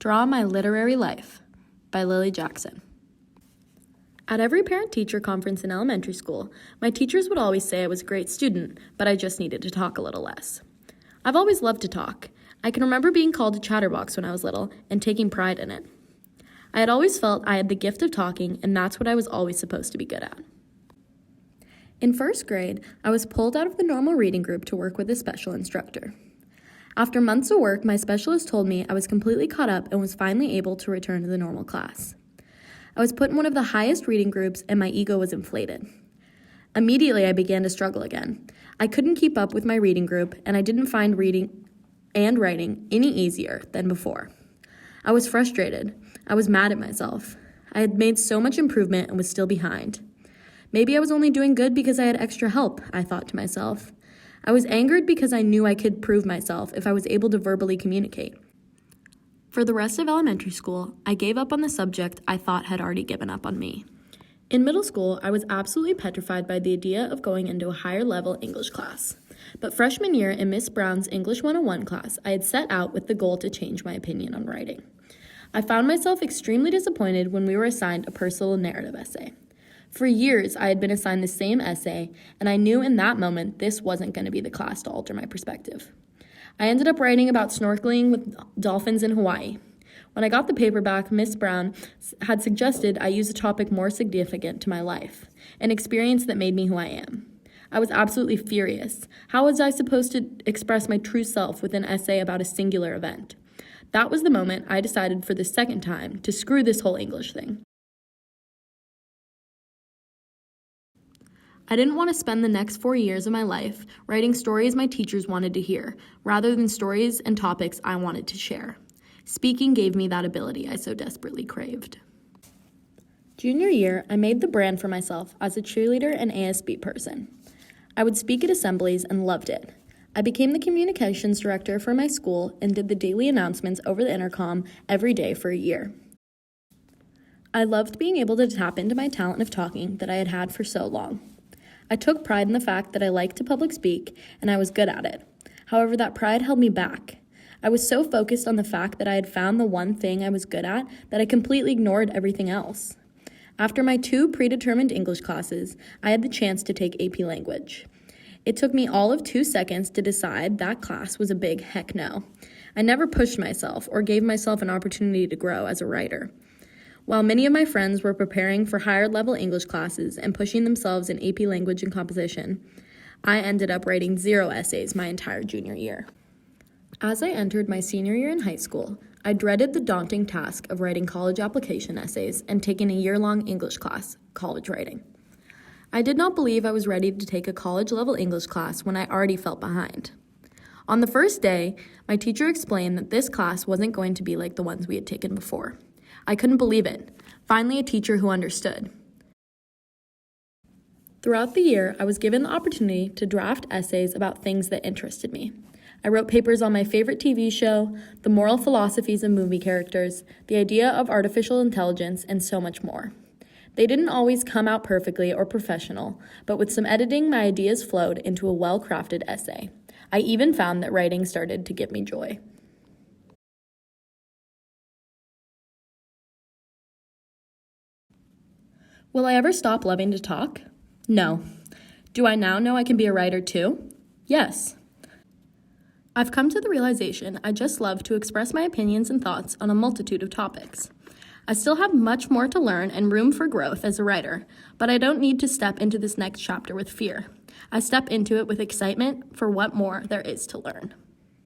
Draw My Literary Life by Lily Jackson. At every parent-teacher conference in elementary school, my teachers would always say I was a great student, but I just needed to talk a little less. I've always loved to talk. I can remember being called a chatterbox when I was little and taking pride in it. I had always felt I had the gift of talking, and that's what I was always supposed to be good at. In first grade, I was pulled out of the normal reading group to work with a special instructor. After months of work, my specialist told me I was completely caught up and was finally able to return to the normal class. I was put in one of the highest reading groups and my ego was inflated. Immediately, I began to struggle again. I couldn't keep up with my reading group, and I didn't find reading and writing any easier than before. I was frustrated. I was mad at myself. I had made so much improvement and was still behind. Maybe I was only doing good because I had extra help, I thought to myself. I was angered because I knew I could prove myself if I was able to verbally communicate. For the rest of elementary school, I gave up on the subject I thought had already given up on me. In middle school, I was absolutely petrified by the idea of going into a higher level English class. But freshman year in Miss Brown's English 101 class, I had set out with the goal to change my opinion on writing. I found myself extremely disappointed when we were assigned a personal narrative essay. For years, I had been assigned the same essay, and I knew in that moment this wasn't going to be the class to alter my perspective. I ended up writing about snorkeling with dolphins in Hawaii. When I got the paper back, Miss Brown had suggested I use a topic more significant to my life, an experience that made me who I am. I was absolutely furious. How was I supposed to express my true self with an essay about a singular event? That was the moment I decided for the second time to screw this whole English thing. I didn't want to spend the next 4 years of my life writing stories my teachers wanted to hear, rather than stories and topics I wanted to share. Speaking gave me that ability I so desperately craved. Junior year, I made the brand for myself as a cheerleader and ASB person. I would speak at assemblies and loved it. I became the communications director for my school and did the daily announcements over the intercom every day for a year. I loved being able to tap into my talent of talking that I had had for so long. I took pride in the fact that I liked to public speak, and I was good at it. However, that pride held me back. I was so focused on the fact that I had found the one thing I was good at that I completely ignored everything else. After my 2 predetermined English classes, I had the chance to take AP Language. It took me all of 2 seconds to decide that class was a big heck no. I never pushed myself or gave myself an opportunity to grow as a writer. While many of my friends were preparing for higher-level English classes and pushing themselves in AP Language and Composition, I ended up writing 0 essays my entire junior year. As I entered my senior year in high school, I dreaded the daunting task of writing college application essays and taking a year-long English class, college writing. I did not believe I was ready to take a college-level English class when I already felt behind. On the first day, my teacher explained that this class wasn't going to be like the ones we had taken before. I couldn't believe it. Finally, a teacher who understood. Throughout the year, I was given the opportunity to draft essays about things that interested me. I wrote papers on my favorite TV show, the moral philosophies of movie characters, the idea of artificial intelligence, and so much more. They didn't always come out perfectly or professional, but with some editing, my ideas flowed into a well-crafted essay. I even found that writing started to give me joy. Will I ever stop loving to talk? No. Do I now know I can be a writer too? Yes. I've come to the realization I just love to express my opinions and thoughts on a multitude of topics. I still have much more to learn and room for growth as a writer, but I don't need to step into this next chapter with fear. I step into it with excitement for what more there is to learn.